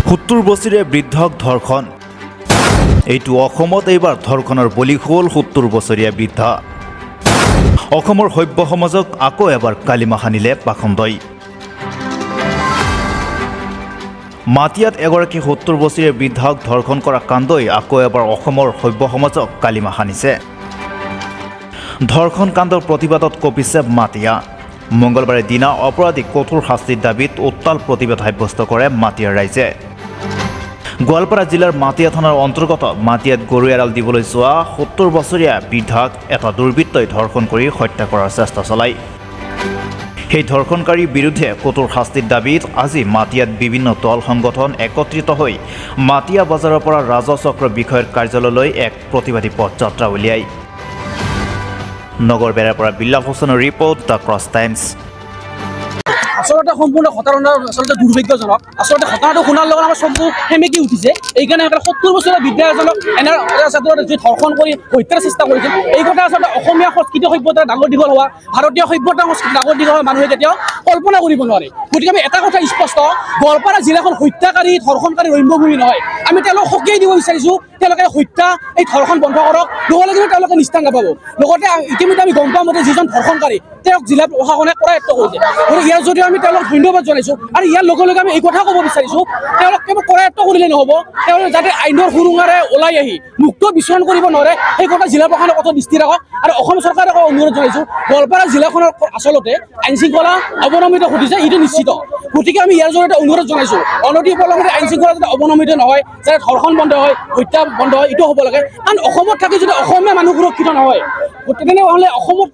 70 বছৰীয়া বৃদ্ধক ধৰ্ষণ। এইটো অসমত এইবাৰ ধৰ্ষণৰ বলি হ'ল 70 বছৰীয়া বৃদ্ধ। অসমৰ সভ্য সমাজক আকৌ এবাৰ কালিমা সানিলে পাখণ্ডই। মাটিয়াত এগৰাকী 70 বছৰীয়া বৃদ্ধক ধৰ্ষণ কৰা কাণ্ডই আকৌ এবাৰ অসমৰ সভ্য সমাজক কালিমা সানিছে। ধৰ্ষণ কাণ্ডৰ প্ৰতিবাদত কঁপিছে মাটিয়া। মঙলবাৰে দিনা অপৰাধীক কঠোৰ শাস্তিৰ দাবীত উত্তাল প্ৰতিবাদ সাব্যস্ত কৰে মাটিয়াৰ ৰাইজে। গোৱালপাৰা জিলাৰ মাটিয়া থানাৰ অন্তৰ্গত মাটিয়াত গৰু এৰাল দিবলৈ যোৱা 70 বছৰীয়া বৃদ্ধাক এটা দুৰ্বৃত্তই ধৰ্ষণ কৰি হত্যা কৰাৰ চেষ্টা চলায়। সেই ধৰ্ষণকাৰীৰ বিৰুদ্ধে কঠোৰ শাস্তিৰ দাবীত আজি মাটিয়াত বিভিন্ন দল সংগঠন একত্ৰিত হৈ মাটিয়া বজাৰৰ পৰা ৰাজহ চক্ৰ বিষয়ৰ কাৰ্যালয়লৈ এক প্ৰতিবাদী পদযাত্ৰা উলিয়ায়। নগৰ বেৰাৰ পৰা বিল্লাল হোসেনৰ ৰিপৰ্ট, দ্য ক্ৰছ টাইমছ। আচলতে সম্পূৰ্ণ ঘটনা আচলতে দুৰ্ভাগ্যজনক। আচলতে ঘটনাটো শুনাৰ লগত আমাৰ চকু সেমেকি উঠিছে। এইকাৰণে 70 বছৰীয়া বৃদ্ধা এজনক এনে যি ধৰ্ষণ কৰি হত্যাৰ চেষ্টা কৰিছিল, এই কথা আচলতে অসমীয়া সংস্কৃতি সভ্যতা ডাঙৰ দীঘল হোৱা, ভাৰতীয় সভ্যতা সংস্কৃতি ডাঙৰ দীঘল হোৱা মানুহে কেতিয়াও কল্পনা কৰিব নোৱাৰে। গতিকে আমি এটা কথা স্পষ্ট, গোৱালপাৰা জিলাখন হত্যাকাৰী ধৰ্ষণকাৰী ৰম্যভূমি নহয়। আমি তেওঁলোকক সকীয়াই দিব বিচাৰিছোঁ, তেওঁলোকে হত্যা এই ধৰ্ষণ বন্ধ কৰক, নহ'লে কিন্তু তেওঁলোকে নিস্তাৰ নাপাব। লগতে ইতিমধ্যে আমি গম পোৱা মতে যিজন ধৰ্ষণকাৰী তেওঁক জিলা প্ৰশাসনে কৰায়ত্ব কৰিছে। গতিকে ইয়াৰ যদিও আমি তেওঁলোকক ধন্যবাদ জনাইছোঁ। আৰু ইয়াৰ লগে লগে আমি এই কথা ক'ব বিচাৰিছোঁ, তেওঁলোক কেৱল কৰায়ত্ব কৰিলে নহ'ব, তেওঁলোকে যাতে আইনৰ সুৰুঙাৰে ওলাই আহি মুক্ত বিচৰণ কৰিব নোৱাৰে সেই কথা জিলা প্ৰশাসনে কঠোৰ দৃষ্টি ৰাখক। আৰু অসম চৰকাৰক অনুৰোধ জনাইছোঁ, গোৱালপাৰা জিলাখনৰ আচলতে আইন শৃংখলা অৱনমিত ঘটিছে, এইটো নিশ্চিত। গতিকে আমি ইয়াৰ জৰিয়তে অনুৰোধ জনাইছোঁ, অনতি পলমে আইন শৃংখলা যাতে অৱনমিত নহয়, যাতে ধৰ্ষণ বন্ধ হয়, হত্যা বন্ধ হয়, এইটো হ'ব লাগে। কাৰণ অসমত থাকি যদি অসমীয়া মানুহ সুৰক্ষিত নহয়, তেনেহ'লে অসমত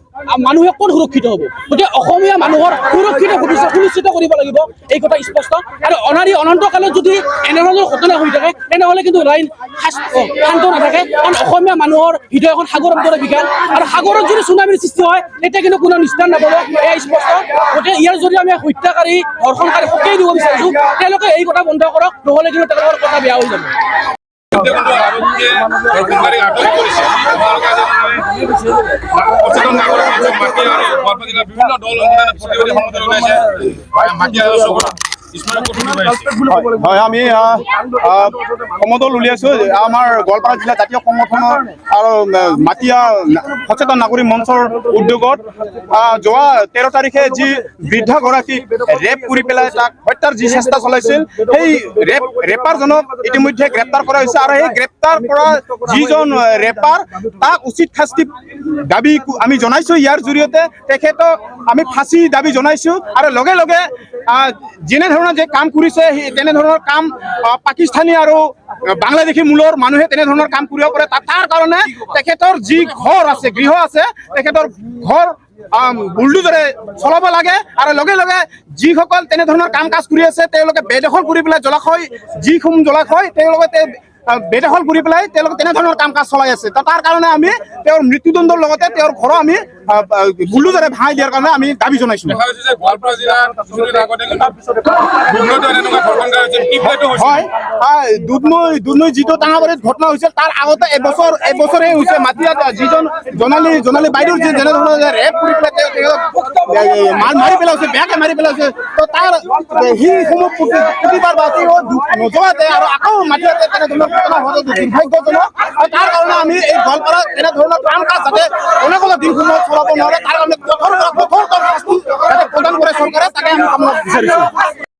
মানুহে ক'ত সুৰক্ষিত হ'ব? গতিকে অসমীয়া মানুহৰ সুৰক্ষিত ভৱিষ্যত সুনিশ্চিত কৰিব লাগিব, এই কথা স্পষ্ট। আৰু অনাদি অনন্তকালত যদি এনেধৰণৰ ঘটনা হৈ থাকে, তেনেহ'লে কিন্তু আইন শান্ত নাথাকে। কাৰণ অসমীয়া মানুহৰ হৃদয় এখন সাগৰৰ দৰে বিশাল, আৰু সাগৰত যদি চুনামীৰ সৃষ্টি হয় তেতিয়া কিন্তু কোনো নিস্তাৰ নাপাব, এয়া স্পষ্ট। গতিকে ইয়াৰ যদি আমি হত্যাকাৰী ধৰ্ষণকাৰী সকীয়াই দিব বিচাৰিছোঁ, তেওঁলোকে এই কথা বন্ধ কৰক, নহ'লে কিন্তু তেওঁলোকৰ কথা বেয়া হৈ যাব। বিভিন্ন দল হয়, আমি সমদল উলিয়াইছো আমাৰ গোৱালপাৰা জিলা জাতীয় সংগঠনৰ আৰু মাটিয়া সচেতন নাগৰিক মঞ্চৰ উদ্যোগত যোৱা 13 তাৰিখে যি বৃদ্ধাগৰাকীক ৰেপ কৰি পেলাই তাক হত্যাৰ যি চেষ্টা চলাইছিল, সেই ৰেপাৰজনক ইতিমধ্যে গ্ৰেপ্তাৰ কৰা হৈছে। আৰু সেই গ্ৰেপ্তাৰ কৰা যিজন ৰেপাৰ তাক উচিত শাস্তি দাবী আমি জনাইছো। ইয়াৰ জৰিয়তে তেখেতক আমি ফাঁচী দাবী জনাইছো। আৰু লগে লগে যেনেধৰণৰ যে কাম কৰিছে, তেনেধৰণৰ কাম পাকিস্তানী আৰু বাংলাদেশী মূলৰ মানুহে তেনেধৰণৰ কাম কৰিব পাৰে। তাৰ কাৰণে তেখেতৰ যি ঘৰ আছে, গৃহ আছে, তেখেতৰ ঘৰ বুলডোজাৰে চলাব লাগে। আৰু লগে লগে যিসকল তেনেধৰণৰ কাম কাজ কৰি আছে, তেওঁলোকে বেদখল কৰি পেলাই জলাশয়, যিসমূহ জলাশয় তেওঁলোকে বেদখল কৰি পেলাই তেওঁলোকে তেনেধৰণৰ কাম কাজ চলাই আছে। তাৰ কাৰণে আমি তেওঁৰ মৃত্যুদণ্ডৰ লগতে তেওঁৰ ঘৰ আমি বুলডোজাৰে ভাঙাই দিয়াৰ কাৰণে আমি দাবী জনাইছো। হয়, দুধনৈ যিটো টাঙাবাৰীত ঘটনা হৈছিল, তাৰ আগতে এবছৰে হৈছে মাটিয়াত যিজন জোনালী বাইদেউৰ যেনেধৰণৰ ৰেপ কৰি পেলাই মাৰি পেলাইছে, বেয়াকে মাৰি পেলাইছে। তো তাৰ সেইসমূহ প্ৰতিবাদ বা নজনাতে আৰু আকৌ মাটিয়াতে তেনেধৰণৰ ঘটনা হোৱাটো দুৰ্ভাগ্যজনক। তাৰ কাৰণে আমি এই গোৱালপাৰাত এনেধৰণৰ কাম কাজ যাতে অনেক দিনসমূহত চলাব নোৱাৰে, তাৰ কাৰণে কঠোৰ শাস্তি যাতে প্ৰদান কৰে চৰকাৰে, তাকে আমি কামনা বিচাৰিছোঁ।